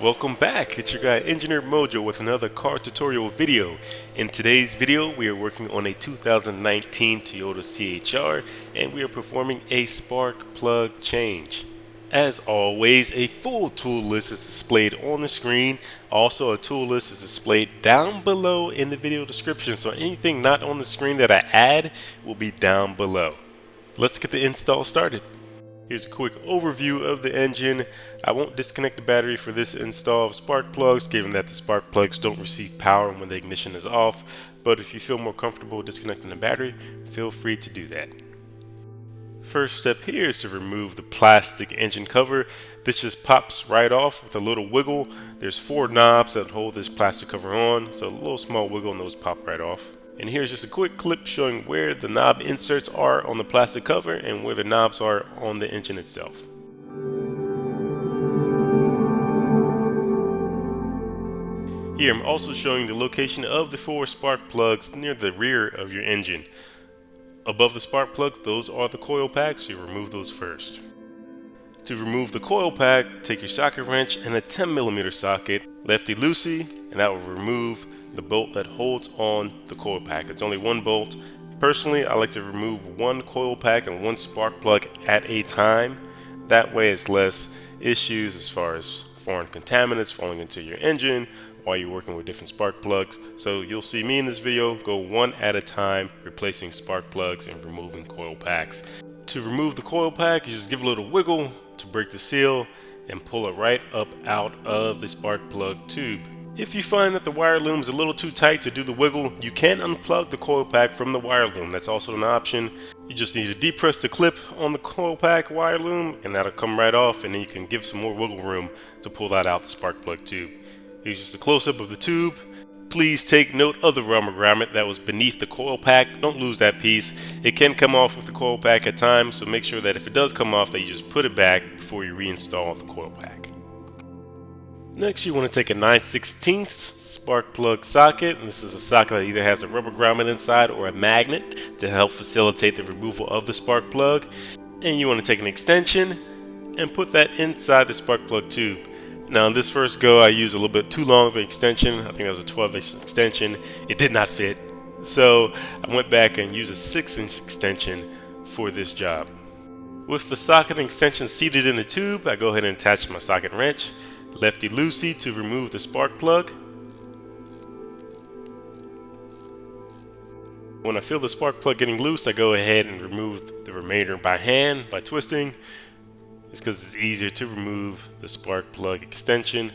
Welcome back, it's your guy Engineer Mojo with another car tutorial video. In today's video we are working on a 2019 Toyota CHR and we are performing a spark plug change. As always, a full tool list is displayed on the screen. Also, a tool list is displayed down below in the video description, so anything not on the screen that I add will be down below. Let's get the install started. Here's a quick overview of the engine. I won't disconnect the battery for this install of spark plugs, given that the spark plugs don't receive power when the ignition is off, but if you feel more comfortable disconnecting the battery, feel free to do that. First step here is to remove the plastic engine cover. This just pops right off with a little wiggle. There's 4 knobs that hold this plastic cover on, so a little small wiggle and those pop right off. And here's just a quick clip showing where the knob inserts are on the plastic cover and where the knobs are on the engine itself. Here I'm also showing the location of the 4 spark plugs near the rear of your engine. Above the spark plugs, those are the coil packs, so you remove those first. To remove the coil pack, take your socket wrench and a 10mm socket, lefty-loosey, and that will remove the bolt that holds on the coil pack. It's only one bolt. Personally, I like to remove one coil pack and one spark plug at a time. That way it's less issues as far as foreign contaminants falling into your engine while you're working with different spark plugs. So you'll see me in this video go one at a time, replacing spark plugs and removing coil packs. To remove the coil pack, you just give a little wiggle to break the seal and pull it right up out of the spark plug tube. If you find that the wire loom is a little too tight to do the wiggle, you can unplug the coil pack from the wire loom. That's also an option. You just need to depress the clip on the coil pack wire loom and that'll come right off, and then you can give some more wiggle room to pull that out the spark plug tube. Here's just a close-up of the tube. Please take note of the rubber grommet that was beneath the coil pack. Don't lose that piece. It can come off with the coil pack at times, so make sure that if it does come off that you just put it back before you reinstall the coil pack. Next, you want to take a 9/16 spark plug socket, and this is a socket that either has a rubber grommet inside or a magnet to help facilitate the removal of the spark plug. And you want to take an extension and put that inside the spark plug tube. Now in this first go I used a little bit too long of an extension. I think that was a 12-inch extension. It did not fit, so I went back and used a 6-inch extension for this job. With the socket and extension seated in the tube, I go ahead and attach my socket wrench, lefty-loosey to remove the spark plug. When I feel the spark plug getting loose, I go ahead and remove the remainder by hand by twisting. It's because it's easier to remove the spark plug extension.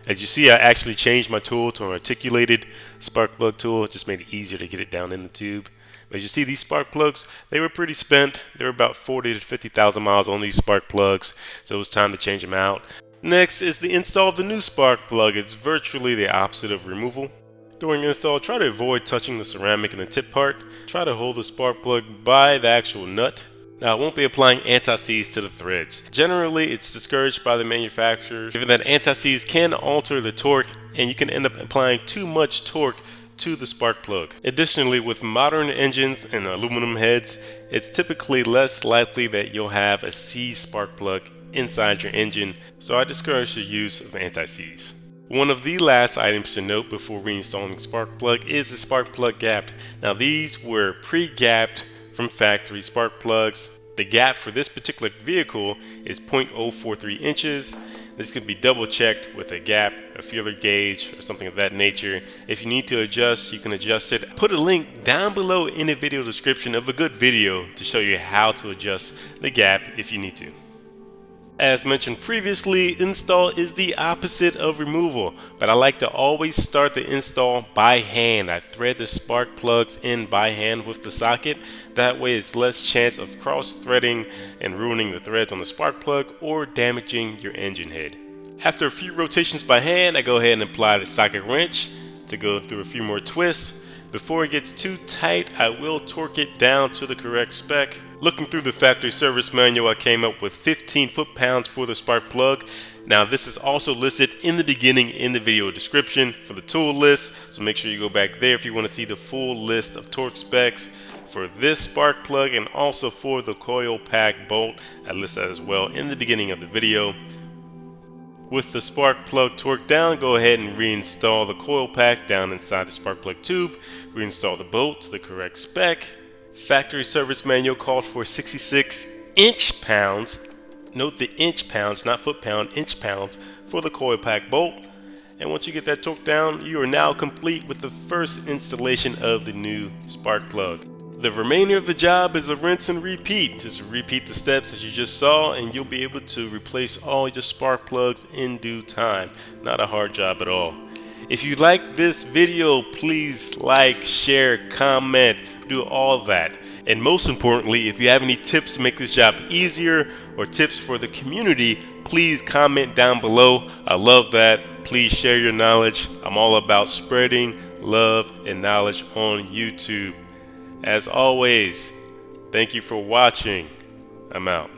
As you see, I actually changed my tool to an articulated spark plug tool. It just made it easier to get it down in the tube. But as you see, these spark plugs, they were pretty spent. They were about 40 to 50,000 miles on these spark plugs, so it was time to change them out. Next is the install of the new spark plug. It's virtually the opposite of removal. During install, try to avoid touching the ceramic in the tip part. Try to hold the spark plug by the actual nut. Now, I won't be applying anti-seize to the threads. Generally, it's discouraged by the manufacturers, given that anti-seize can alter the torque and you can end up applying too much torque to the spark plug. Additionally, with modern engines and aluminum heads, it's typically less likely that you'll have a seized spark plug inside your engine, so I discourage the use of anti-seize. One of the last items to note before reinstalling spark plug is the spark plug gap. Now, these were pre-gapped from factory spark plugs. The gap for this particular vehicle is 0.043 inches. This could be double checked with a gap, a feeler gauge, or something of that nature. If you need to adjust, you can adjust it. Put a link down below in the video description of a good video to show you how to adjust the gap if you need to. As mentioned previously, install is the opposite of removal, but I like to always start the install by hand. I thread the spark plugs in by hand with the socket. That way it's less chance of cross-threading and ruining the threads on the spark plug or damaging your engine head. After a few rotations by hand, I go ahead and apply the socket wrench to go through a few more twists. Before it gets too tight, I will torque it down to the correct spec. Looking through the factory service manual, I came up with 15 foot-pounds for the spark plug. Now, this is also listed in the beginning in the video description for the tool list, so make sure you go back there if you want to see the full list of torque specs for this spark plug and also for the coil pack bolt. I list that as well in the beginning of the video. With the spark plug torqued down, go ahead and reinstall the coil pack down inside the spark plug tube. Reinstall the bolt to the correct spec. Factory service manual called for 66 inch-pounds. Note the inch-pounds, not foot-pound, inch-pounds for the coil pack bolt. And once you get that torqued down, you are now complete with the first installation of the new spark plug. The remainder of the job is a rinse and repeat. Just repeat the steps that you just saw and you'll be able to replace all your spark plugs in due time. Not a hard job at all. If you like this video, please like, share, comment, do all that. And most importantly, if you have any tips to make this job easier or tips for the community, please comment down below. I love that. Please share your knowledge. I'm all about spreading love and knowledge on YouTube. As always, thank you for watching. I'm out.